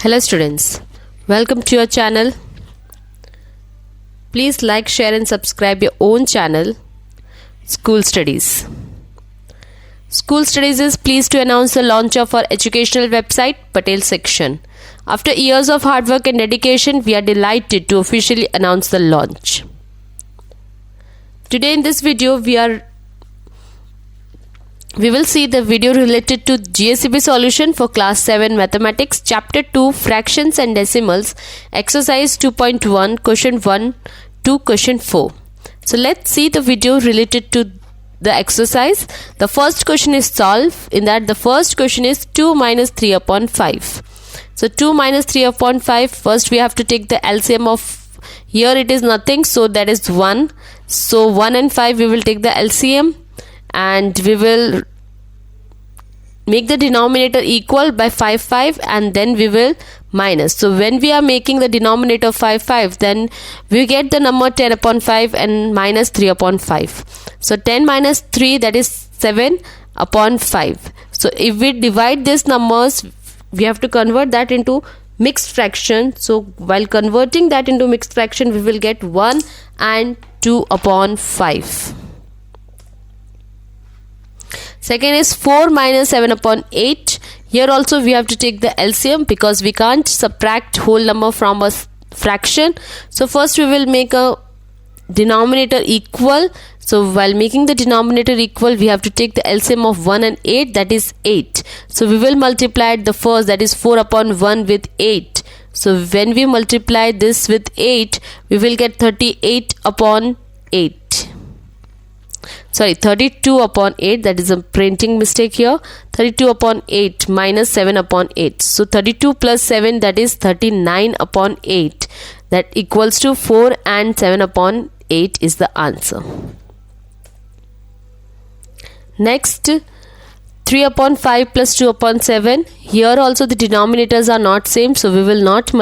Hello students, welcome to your channel. Please like, share and subscribe your own channel, School Studies. School Studies is pleased to announce the launch of our educational website, Patel Section. After years of hard work and dedication, we are delighted to officially announce the launch. Today in this video, we will see the video related to GSEB solution for class 7 mathematics, chapter 2 fractions and decimals, exercise 2.1, question 1 to question 4. So let's see the video related to the exercise. The first question is solved. In that, the first question is 2 minus 3 upon 5. So 2 minus 3 upon 5, first we have to take the LCM of, here it is nothing, so that is 1. So 1 and 5 we will take the LCM and we will make the denominator equal by 5 and then we will minus. So when we are making the denominator 5, then we get the number 10 upon 5 and minus 3 upon 5. So 10 minus 3, that is 7 upon 5. So if we divide these numbers, we have to convert that into mixed fraction. So while converting that into mixed fraction, we will get 1 and 2 upon 5. Second is 4 minus 7 upon 8. Here also we have to take the LCM because we can't subtract whole number from a fraction. So first we will make a denominator equal. So while making the denominator equal, we have to take the LCM of 1 and 8, that is 8. So we will multiply the first, that is 4 upon 1 with 8. So when we multiply this with 8, we will get 38 upon 8. Sorry, 32 upon 8, that is a printing mistake here. 32 upon 8 minus 7 upon 8. So 32 plus 7, that is 39 upon 8. That equals to 4 and 7 upon 8 is the answer. Next, 3 upon 5 plus 2 upon 7. Here also the denominators are not same, so we will not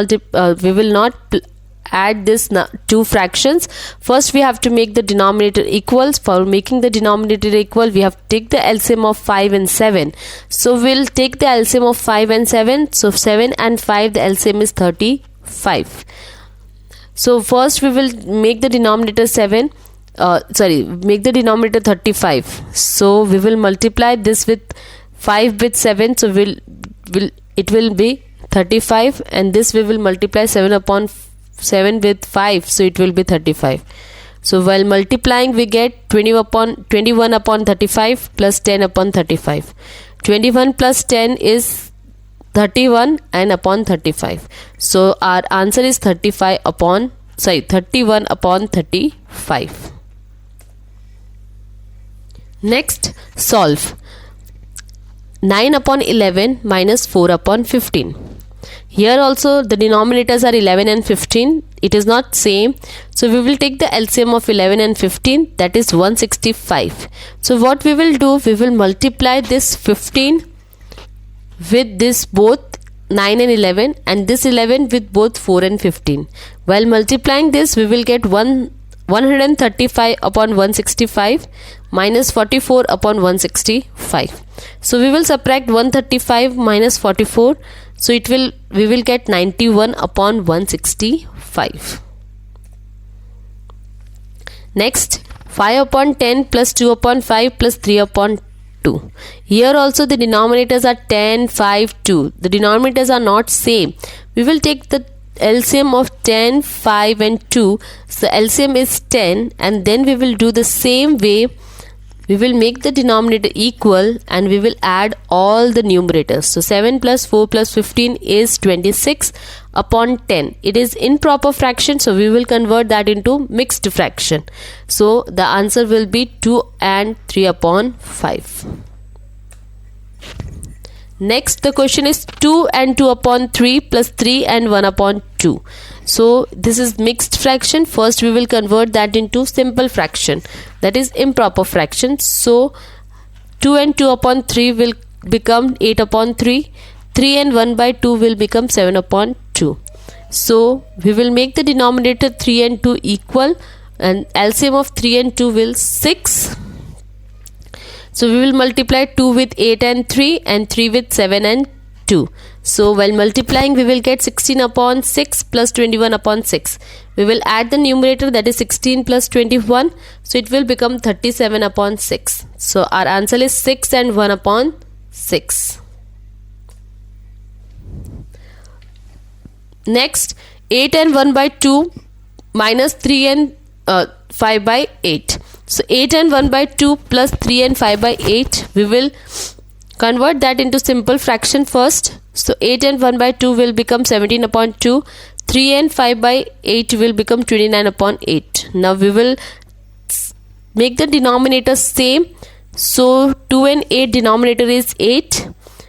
add this two fractions. First we have to make the denominator equals. For making the denominator equal, we have to take the LCM of 5 and 7. So we'll take the LCM of 5 and 7. So 7 and 5, the LCM is 35. So first we will make the denominator make the denominator 35. So we will multiply this with 5 with 7. So it will be 35, and this we will multiply 7 upon 7 with 5, so it will be 35. So while multiplying, we get 21 upon 35 plus 10 upon 35. 21 plus 10 is 31 and upon 35. So our answer is 31 upon 35. Next, solve. 9 upon 11 minus 4 upon 15. Here also the denominators are 11 and 15. It is not same. So we will take the LCM of 11 and 15, that is 165. So what we will do, we will multiply this 15 with this both 9 and 11 and this 11 with both 4 and 15. While multiplying this, we will get 135 upon 165 minus 44 upon 165. So we will subtract 135 minus 44. So we will get 91 upon 165. Next, 5 upon 10 plus 2 upon 5 plus 3 upon 2. Here also the denominators are 10, 5, 2. The denominators are not same. We will take the LCM of 10, 5 and 2. So LCM is 10, and then we will do the same way. We will make the denominator equal and we will add all the numerators. So 7 plus 4 plus 15 is 26 upon 10. It is improper fraction, so we will convert that into mixed fraction. So the answer will be 2 and 3 upon 5. Next, the question is 2 and 2 upon 3 plus 3 and 1 upon 2. So this is mixed fraction. First we will convert that into simple fraction, that is improper fraction. So 2 and 2 upon 3 will become 8 upon 3. 3 and 1 by 2 will become 7 upon 2. So we will make the denominator 3 and 2 equal, and LCM of 3 and 2 will 6. So we will multiply 2 with 8 and 3 with 7 and 2. So while multiplying, we will get 16 upon 6 plus 21 upon 6. We will add the numerator, that is 16 plus 21. So it will become 37 upon 6. So our answer is 6 and 1 upon 6. Next, 8 and 1 by 2 minus 3 and 5 by 8. So 8 and 1 by 2 plus 3 and 5 by 8. We will convert that into simple fraction first. So 8 and 1 by 2 will become 17 upon 2. 3 and 5 by 8 will become 29 upon 8. Now we will make the denominator same. So 2 and 8 denominator is 8.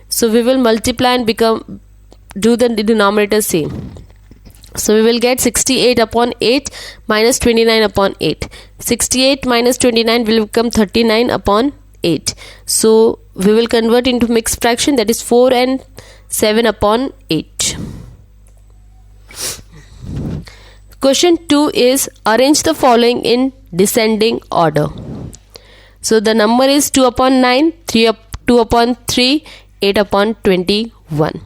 So we will multiply and do the denominator same. So we will get 68 upon 8 minus 29 upon 8. 68 minus 29 will become 39 upon 8. So we will convert into mixed fraction, that is 4 and 7 upon 8. Question 2 is arrange the following in descending order. So the number is 2 upon 9, 2 upon 3, 8 upon 21.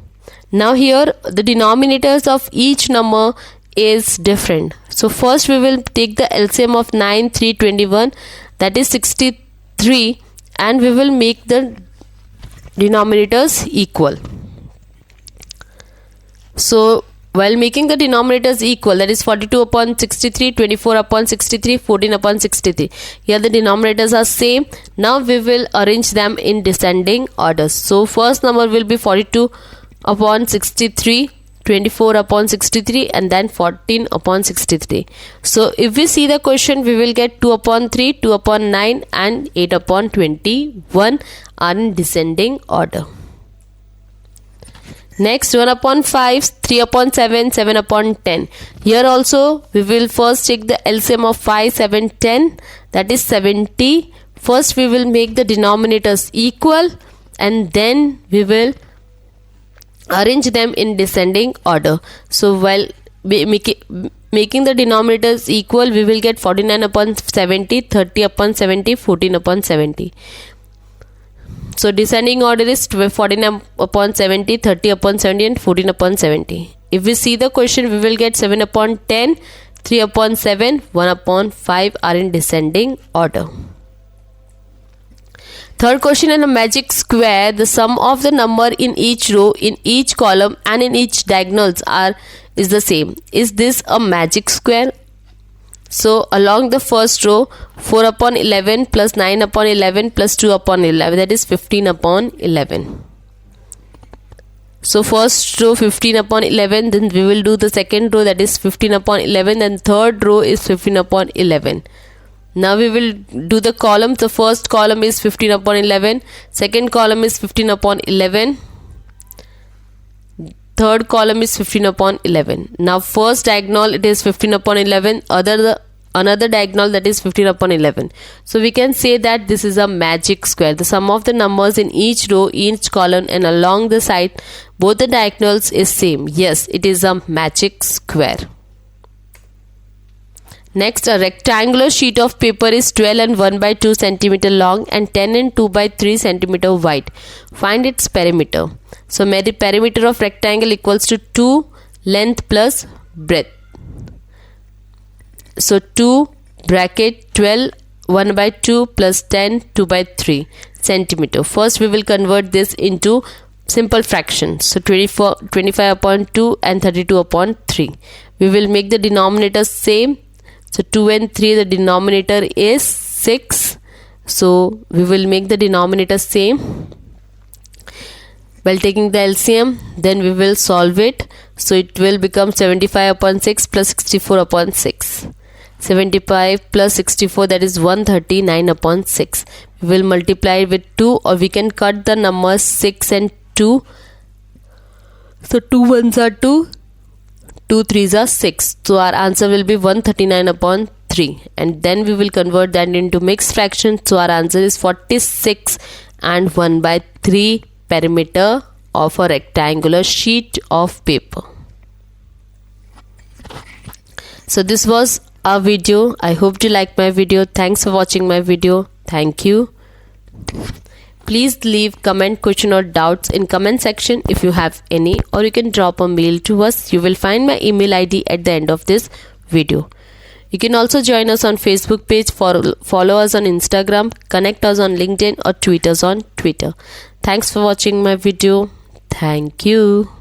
Now here the denominators of each number is different. So first we will take the LCM of 9, 3, 21, that is 63, and we will make the denominators equal. So while making the denominators equal, that is 42 upon 63, 24 upon 63, 14 upon 63. Here the denominators are same. Now we will arrange them in descending order. So first number will be 42 upon 63, 24 upon 63, and then 14 upon 63. So if we see the question, we will get 2 upon 3, 2 upon 9 and 8 upon 21 are in descending order. Next, 1 upon 5, 3 upon 7, 7 upon 10. Here also we will first take the LCM of 5, 7, 10, that is 70. First we will make the denominators equal and then we will arrange them in descending order. So while making the denominators equal, we will get 49 upon 70, 30 upon 70, 14 upon 70. So descending order is 49 upon 70, 30 upon 70 and 14 upon 70. If we see the question, we will get 7 upon 10, 3 upon 7, 1 upon 5 are in descending order. Third question, in a magic square, the sum of the number in each row, in each column and in each diagonals is the same. Is this a magic square? So along the first row, 4 upon 11 plus 9 upon 11 plus 2 upon 11, that is 15 upon 11. So first row 15 upon 11, then we will do the second row, that is 15 upon 11, and third row is 15 upon 11. Now we will do the columns. The first column is 15 upon 11, second column is 15 upon 11, third column is 15 upon 11. Now first diagonal it is 15 upon 11, another diagonal, that is 15 upon 11. So we can say that this is a magic square. The sum of the numbers in each row, each column and along the side, both the diagonals is same. Yes, it is a magic square. Next, a rectangular sheet of paper is 12 and 1 by 2 cm long and 10 and 2 by 3 cm wide. Find its perimeter. So the perimeter of rectangle equals to 2 length plus breadth. So 2 bracket 12 1 by 2 plus 10 2 by 3 centimeter. First we will convert this into simple fractions. So 25 upon 2 and 32 upon 3. We will make the denominator same. So 2 and 3, the denominator is 6. So we will make the denominator same. While taking the LCM, then we will solve it. So it will become 75 upon 6 plus 64 upon 6. 75 plus 64, that is 139 upon 6. We will multiply it with 2, or we can cut the numbers 6 and 2. So 2 ones are 2. 2 3s are 6. So our answer will be 139 upon 3. And then we will convert that into mixed fraction. So our answer is 46 and 1 by 3 perimeter of a rectangular sheet of paper. So this was our video. I hope you like my video. Thanks for watching my video. Thank you. Please leave comment, question or doubts in comment section if you have any, or you can drop a mail to us. You will find my email ID at the end of this video. You can also join us on Facebook page, follow us on Instagram, connect us on LinkedIn or tweet us on Twitter. Thanks for watching my video. Thank you.